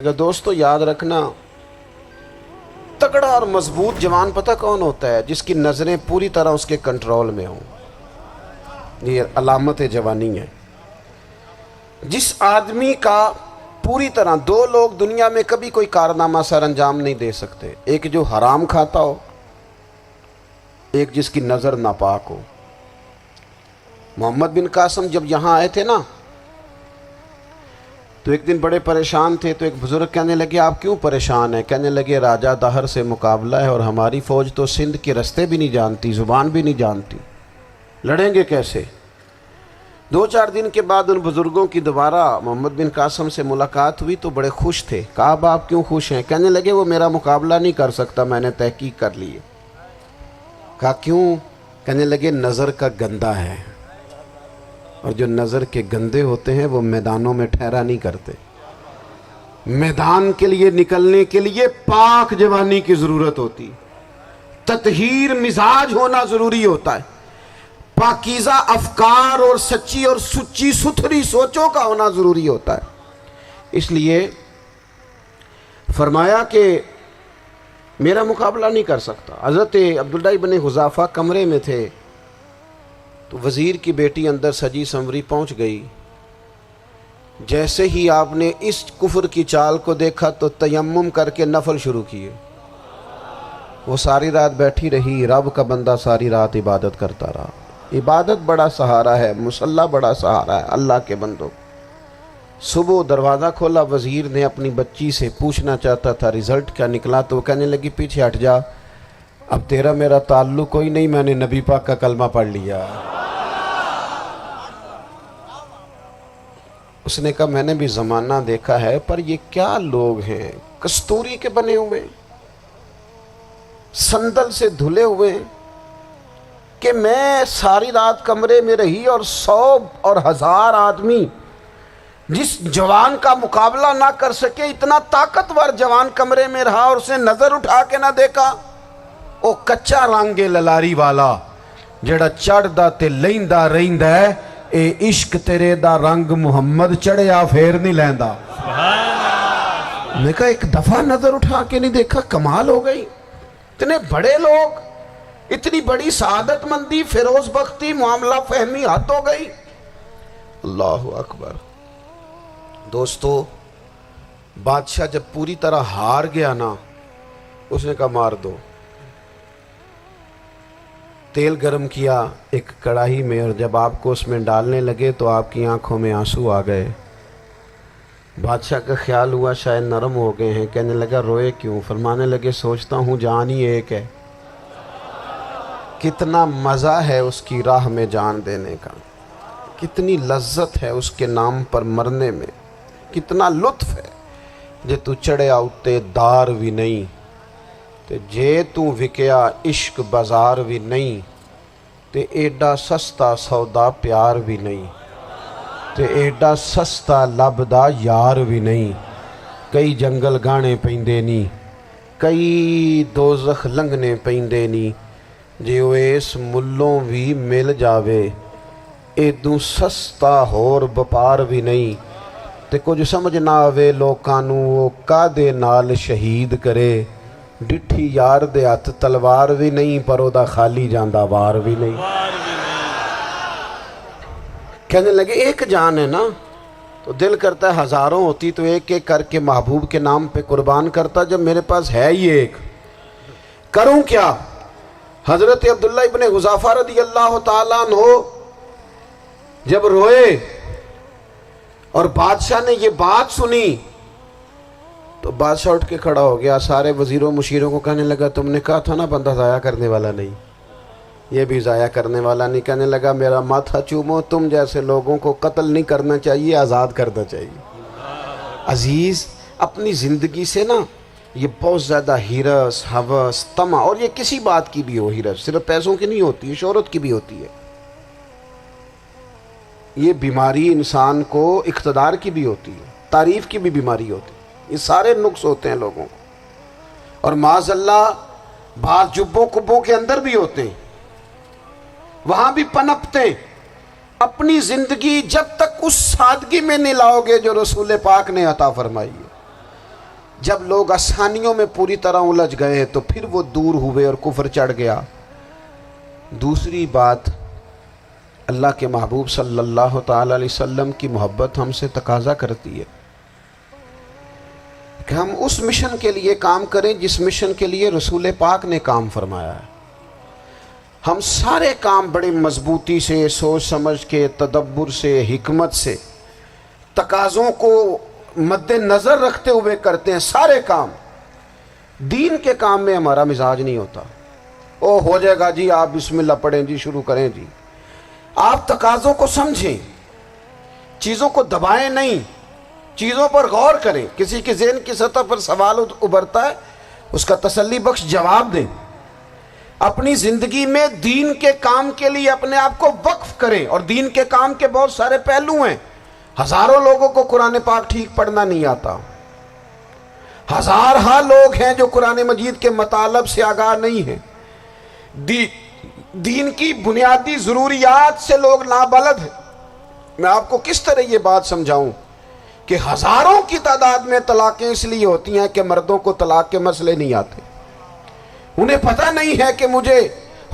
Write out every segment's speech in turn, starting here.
دوستو یاد رکھنا، تگڑا اور مضبوط جوان پتہ کون ہوتا ہے؟ جس کی نظریں پوری طرح اس کے کنٹرول میں ہوں۔ یہ علامت جوانی ہے۔ جس آدمی کا پوری طرح، دو لوگ دنیا میں کبھی کوئی کارنامہ سر انجام نہیں دے سکتے، ایک جو حرام کھاتا ہو، ایک جس کی نظر ناپاک ہو۔ محمد بن قاسم جب یہاں آئے تھے نا، تو ایک دن بڑے پریشان تھے، تو ایک بزرگ کہنے لگے آپ کیوں پریشان ہیں؟ کہنے لگے راجہ دہر سے مقابلہ ہے اور ہماری فوج تو سندھ کے رستے بھی نہیں جانتی، زبان بھی نہیں جانتی، لڑیں گے کیسے؟ 2-4 دن کے بعد ان بزرگوں کی دوبارہ محمد بن قاسم سے ملاقات ہوئی تو بڑے خوش تھے۔ کہا اب آپ کیوں خوش ہیں؟ کہنے لگے وہ میرا مقابلہ نہیں کر سکتا، میں نے تحقیق کر لی ہے۔ کہا کیوں؟ کہنے لگے نظر کا گندہ ہے، اور جو نظر کے گندے ہوتے ہیں وہ میدانوں میں ٹھہرا نہیں کرتے۔ میدان کے لیے نکلنے کے لیے پاک جوانی کی ضرورت ہوتی، تطہیر مزاج ہونا ضروری ہوتا ہے، پاکیزہ افکار اور سچی اور سچی ستھری سوچوں کا ہونا ضروری ہوتا ہے۔ اس لیے فرمایا کہ میرا مقابلہ نہیں کر سکتا۔ حضرت عبداللہ ابن حذافہ کمرے میں تھے، تو وزیر کی بیٹی اندر سجی سنوری پہنچ گئی۔ جیسے ہی آپ نے اس کفر کی چال کو دیکھا تو تیمم کر کے نفل شروع کیے۔ وہ ساری رات بیٹھی رہی، رب کا بندہ ساری رات عبادت کرتا رہا۔ عبادت بڑا سہارا ہے، مصلی بڑا سہارا ہے اللہ کے بندوں۔ صبح دروازہ کھولا، وزیر نے اپنی بچی سے پوچھنا چاہتا تھا رزلٹ کیا نکلا، تو وہ کہنے لگی پیچھے ہٹ جا، اب تیرا میرا تعلق کوئی نہیں، میں نے نبی پاک کا کلمہ پڑھ لیا۔ اس نے کہا میں نے بھی زمانہ دیکھا ہے، پر یہ کیا لوگ ہیں، کستوری کے بنے ہوئے، سندل سے دھلے ہوئے، کہ میں ساری رات کمرے میں رہی اور 100 اور 1000 آدمی جس جوان کا مقابلہ نہ کر سکے، اتنا طاقتور جوان کمرے میں رہا اور اسے نظر اٹھا کے نہ دیکھا۔ او کچا رنگ للاری والا جڑا چڑھدا تے لیندا رہندا ہے، اے عشق تیرے دا رنگ محمد چڑھیا پھر نہیں لیندا۔ میں کہا ایک دفعہ نظر اٹھا کے نہیں دیکھا، کمال ہو گئی۔ اتنے بڑے لوگ، اتنی بڑی سعادت مندی، فیروز بختی، معاملہ فہمی حد ہو گئی۔ اللہ اکبر۔ دوستو بادشاہ جب پوری طرح ہار گیا نا، اس نے کہا مار دو۔ تیل گرم کیا ایک کڑاہی میں، اور جب آپ کو اس میں ڈالنے لگے تو آپ کی آنکھوں میں آنسو آ گئے۔ بادشاہ کا خیال ہوا شاید نرم ہو گئے ہیں، کہنے لگا روئے کیوں؟ فرمانے لگے سوچتا ہوں جان ہی ایک ہے، کتنا مزہ ہے اس کی راہ میں جان دینے کا، کتنی لذت ہے اس کے نام پر مرنے میں، کتنا لطف ہے۔ جے تو چڑھیا اتے دار بھی نہیں، تے جے تو وکیا عشق بازار بھی نہیں، تے ایڈا سستا سودا پیار بھی نہیں، تے ایڈا سستا لبدا یار بھی نہیں۔ کئی جنگل گانے پیندے نہیں، کئی دوزخ لنگنے پیندے نہیں، جے وہ اس ملوں بھی مل جاوے، ایدوں سستا ہور بپار بھی نہیں۔ تے کچھ سمجھ نہ آوے لوکاں نوں وہ کادے نال شہید کرے، ڈٹھی یار دے ہاتھ تلوار بھی نہیں، پر او دا خالی جاندہ وار بھی نہیں۔ کہنے لگے ایک جان ہے نا، تو دل کرتا ہے ہزاروں ہوتی تو ایک ایک کر کے محبوب کے نام پہ قربان کرتا، جب میرے پاس ہے ہی ایک، کروں کیا؟ حضرت عبداللہ ابن حذافہ رضی اللہ تعالیٰ عنہ جب روئے اور بادشاہ نے یہ بات سنی، تو بادشاہ اٹھ کے کھڑا ہو گیا، سارے وزیروں مشیروں کو کہنے لگا تم نے کہا تھا نا بندہ ضائع کرنے والا نہیں، یہ بھی ضائع کرنے والا نہیں۔ کہنے لگا میرا ماتھا چومو، تم جیسے لوگوں کو قتل نہیں کرنا چاہیے، آزاد کرنا چاہیے۔ عزیز اپنی زندگی سے نا یہ بہت زیادہ ہرس، ہوس، طمع، اور یہ کسی بات کی بھی ہو، ہرس صرف پیسوں کی نہیں ہوتی ہے، شہرت کی بھی ہوتی ہے، یہ بیماری انسان کو اقتدار کی بھی ہوتی ہے، تعریف کی بھی بیماری ہوتی ہے، یہ سارے نقص ہوتے ہیں لوگوں کو، اور معاذ اللہ بعض جبوں کبوں کے اندر بھی ہوتے ہیں، وہاں بھی پنپتے ہیں۔ اپنی زندگی جب تک اس سادگی میں نہیں لاؤ گے جو رسول پاک نے عطا فرمائی ہے، جب لوگ آسانیوں میں پوری طرح الجھ گئے تو پھر وہ دور ہوئے اور کفر چڑھ گیا۔ دوسری بات، اللہ کے محبوب صلی اللہ تعالی علیہ وسلم کی محبت ہم سے تقاضا کرتی ہے کہ ہم اس مشن کے لیے کام کریں جس مشن کے لیے رسول پاک نے کام فرمایا ہے۔ ہم سارے کام بڑے مضبوطی سے، سوچ سمجھ کے، تدبر سے، حکمت سے، تقاضوں کو مد نظر رکھتے ہوئے کرتے ہیں سارے کام۔ دین کے کام میں ہمارا مزاج نہیں ہوتا، او ہو جائے گا جی، آپ بسم اللہ پڑھیں جی، شروع کریں جی۔ آپ تقاضوں کو سمجھیں، چیزوں کو دبائیں نہیں، چیزوں پر غور کریں۔ کسی کے ذہن کی سطح پر سوال ابھرتا ہے، اس کا تسلی بخش جواب دیں۔ اپنی زندگی میں دین کے کام کے لیے اپنے آپ کو وقف کریں، اور دین کے کام کے بہت سارے پہلو ہیں۔ ہزاروں لوگوں کو قرآن پاک ٹھیک پڑھنا نہیں آتا، ہزارہا لوگ ہیں جو قرآن مجید کے مطالب سے آگاہ نہیں ہیں، دین کی بنیادی ضروریات سے لوگ نابلد ہیں۔ میں آپ کو کس طرح یہ بات سمجھاؤں کہ ہزاروں کی تعداد میں طلاقیں اس لیے ہوتی ہیں کہ مردوں کو طلاق کے مسئلے نہیں آتے، انہیں پتہ نہیں ہے کہ مجھے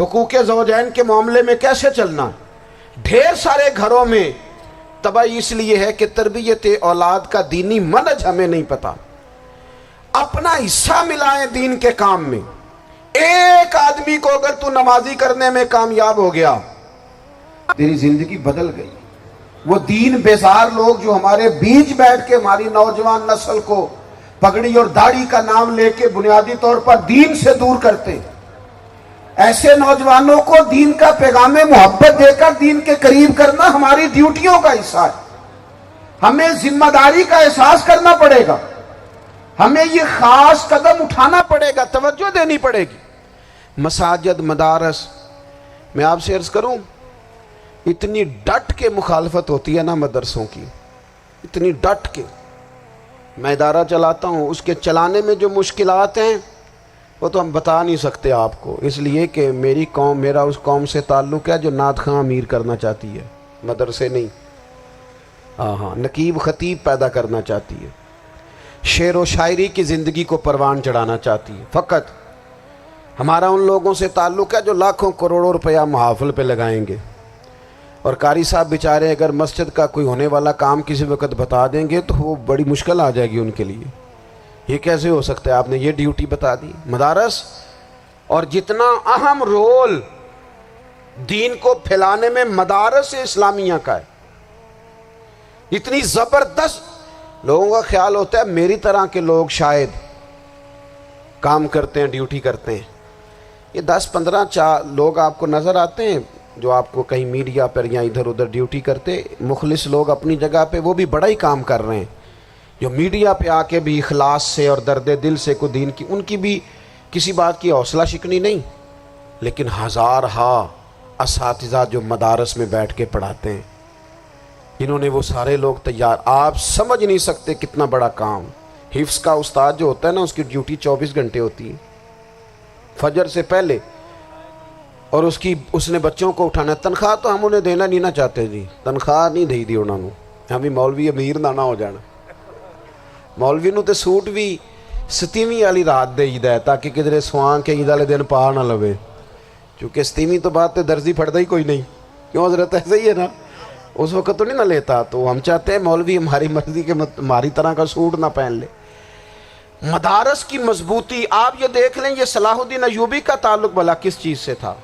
حقوق زوجین کے معاملے میں کیسے چلنا۔ ڈھیر سارے گھروں میں تباہی اس لیے ہے کہ تربیت اولاد کا دینی منہج ہمیں نہیں پتا۔ اپنا حصہ ملائیں دین کے کام میں۔ ایک آدمی کو اگر تو نمازی کرنے میں کامیاب ہو گیا، تیری زندگی بدل گئی۔ وہ دین بیزار لوگ جو ہمارے بیچ بیٹھ کے ہماری نوجوان نسل کو پگڑی اور داڑھی کا نام لے کے بنیادی طور پر دین سے دور کرتے، ایسے نوجوانوں کو دین کا پیغام محبت دے کر دین کے قریب کرنا ہماری ڈیوٹیوں کا حصہ ہے۔ ہمیں ذمہ داری کا احساس کرنا پڑے گا، ہمیں یہ خاص قدم اٹھانا پڑے گا، توجہ دینی پڑے گی۔ مساجد، مدارس، میں آپ سے عرض کروں، اتنی ڈٹ کے مخالفت ہوتی ہے نا مدرسوں کی، اتنی ڈٹ کے۔ میں ادارہ چلاتا ہوں، اس کے چلانے میں جو مشکلات ہیں وہ تو ہم بتا نہیں سکتے آپ کو، اس لیے کہ میری قوم، میرا اس قوم سے تعلق ہے جو نعت خواں امیر کرنا چاہتی ہے، مدرسے نہیں۔ ہاں، نقیب خطیب پیدا کرنا چاہتی ہے، شعر و شاعری کی زندگی کو پروان چڑھانا چاہتی ہے۔ فقط ہمارا ان لوگوں سے تعلق ہے جو لاکھوں کروڑوں روپیہ محافل پہ لگائیں گے، اور قاری صاحب بیچارے اگر مسجد کا کوئی ہونے والا کام کسی وقت بتا دیں گے تو وہ بڑی مشکل آ جائے گی ان کے لیے۔ یہ کیسے ہو سکتا ہے، آپ نے یہ ڈیوٹی بتا دی۔ مدارس، اور جتنا اہم رول دین کو پھیلانے میں مدارس اسلامیہ کا ہے، اتنی زبردست، لوگوں کا خیال ہوتا ہے میری طرح کے لوگ شاید کام کرتے ہیں، ڈیوٹی کرتے ہیں۔ یہ 10-15 لوگ آپ کو نظر آتے ہیں جو آپ کو کہیں میڈیا پر یا ادھر ادھر ڈیوٹی کرتے، مخلص لوگ اپنی جگہ پہ، وہ بھی بڑا ہی کام کر رہے ہیں، جو میڈیا پہ آ کے بھی اخلاص سے اور درد دل سے کو دین کی، ان کی بھی کسی بات کی حوصلہ شکنی نہیں۔ لیکن ہزارہا اساتذہ جو مدارس میں بیٹھ کے پڑھاتے ہیں، جنہوں نے وہ سارے لوگ تیار، آپ سمجھ نہیں سکتے کتنا بڑا کام۔ حفظ کا استاد جو ہوتا ہے نا، اس کی ڈیوٹی 24 گھنٹے ہوتی ہے، فجر سے پہلے، اور اس نے بچوں کو اٹھانا۔ تنخواہ تو ہم انہیں دینا نہیں نہ چاہتے جی، تنخواہ نہیں دے دی انہوں نے، ہمیں مولوی امیر نہ ہو جانا۔ مولوی نو تے سوٹ بھی 27ویں والی رات دے ہے تاکہ کدھر سوان کے عید والے دن پا نہ لوے، چونکہ 27ویں تو بات تے درزی پھڑتا ہی کوئی نہیں، کیوں حضرت؟ ایسے ہی ہے نا، اس وقت تو نہیں نہ لیتا۔ تو ہم چاہتے ہیں مولوی ہماری مرضی کے ہماری طرح کا سوٹ نہ پہن لے۔ مدارس کی مضبوطی، آپ یہ دیکھ لیں، یہ صلاح الدین ایوبی کا تعلق بھلا کس چیز سے تھا؟